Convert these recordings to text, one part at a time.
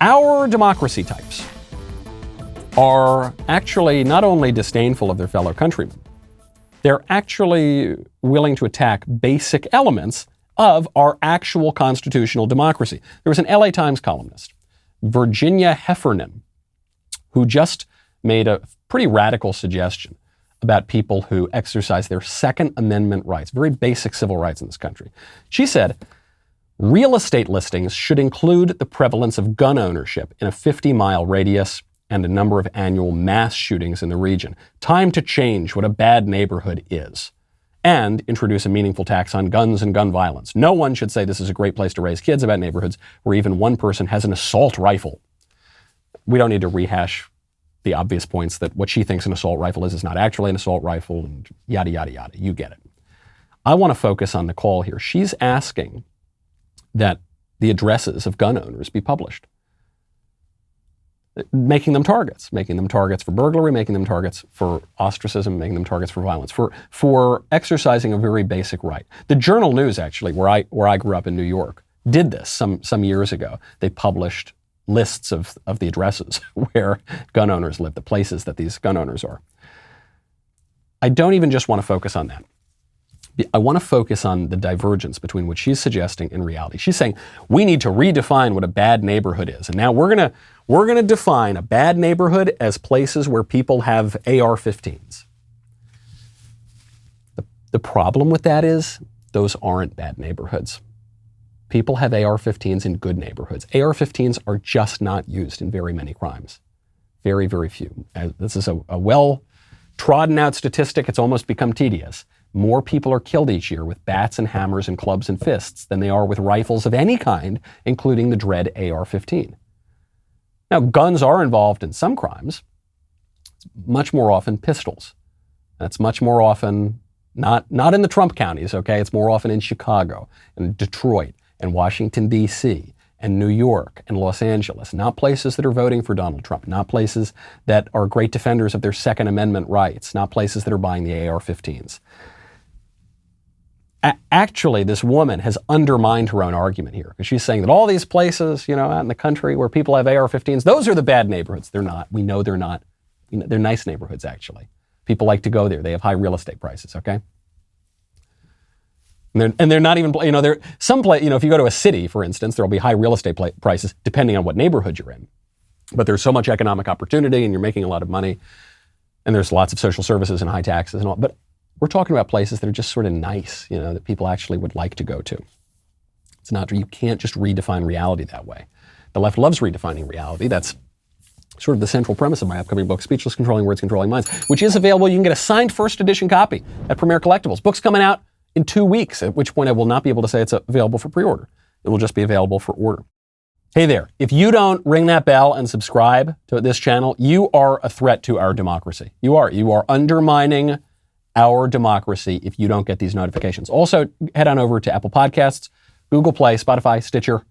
Our democracy types are actually not only disdainful of their fellow countrymen, they're actually willing to attack basic elements of our actual constitutional democracy. There was an LA Times columnist, Virginia Heffernan, who just made a pretty radical suggestion about people who exercise their Second Amendment rights, very basic civil rights in this country. She said, real estate listings should include the prevalence of gun ownership in a 50-mile radius and a number of annual mass shootings in the region. Time to change what a bad neighborhood is and introduce a meaningful tax on guns and gun violence. No one should say this is a great place to raise kids about neighborhoods where even one person has an assault rifle. We don't need to rehash the obvious points that what she thinks an assault rifle is not actually an assault rifle, and yada, yada, yada. You get it. I want to focus on the call here. She's asking that the addresses of gun owners be published, making them targets for burglary, making them targets for ostracism, making them targets for violence, for exercising a very basic right. The Journal News, actually, where I grew up in New York, did this some years ago. They published lists of the addresses where gun owners live, the places that these gun owners are. I don't even just want to focus on that. I want to focus on the divergence between what she's suggesting and reality. She's saying we need to redefine what a bad neighborhood is. And now we're going to define a bad neighborhood as places where people have AR-15s. The problem with that is those aren't bad neighborhoods. People have AR-15s in good neighborhoods. AR-15s are just not used in very many crimes. Very, very few. This is a well-trodden out statistic. It's almost become tedious. More people are killed each year with bats and hammers and clubs and fists than they are with rifles of any kind, including the dread AR-15. Now, guns are involved in some crimes. It's much more often pistols. That's much more often not in the Trump counties, okay? It's more often in Chicago and Detroit and Washington, D.C., and New York and Los Angeles, not places that are voting for Donald Trump, not places that are great defenders of their Second Amendment rights, not places that are buying the AR-15s. Actually, this woman has undermined her own argument here, because she's saying that all these places, out in the country where people have AR-15s, those are the bad neighborhoods. They're not. We know they're not. They're nice neighborhoods, actually. People like to go there. They have high real estate prices, okay? And they're not even, they're some place, if you go to a city, for instance, there'll be high real estate prices depending on what neighborhood you're in. But there's so much economic opportunity and you're making a lot of money and there's lots of social services and high taxes and all. But we're talking about places that are just sort of nice, that people actually would like to go to. It's not, you can't just redefine reality that way. The left loves redefining reality. That's sort of the central premise of my upcoming book, Speechless Controlling Words, Controlling Minds, which is available. You can get a signed first edition copy at Premier Collectibles. Book's coming out in 2 weeks, at which point I will not be able to say it's available for pre-order. It will just be available for order. Hey there, if you don't ring that bell and subscribe to this channel, you are a threat to our democracy. You are undermining our democracy if you don't get these notifications. Also, head on over to Apple Podcasts, Google Play, Spotify, Stitcher,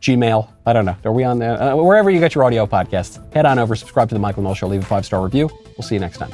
Gmail. I don't know. Are we on there? Wherever you get your audio podcasts, head on over, subscribe to The Michael Knowles Show, leave a 5-star review. We'll see you next time.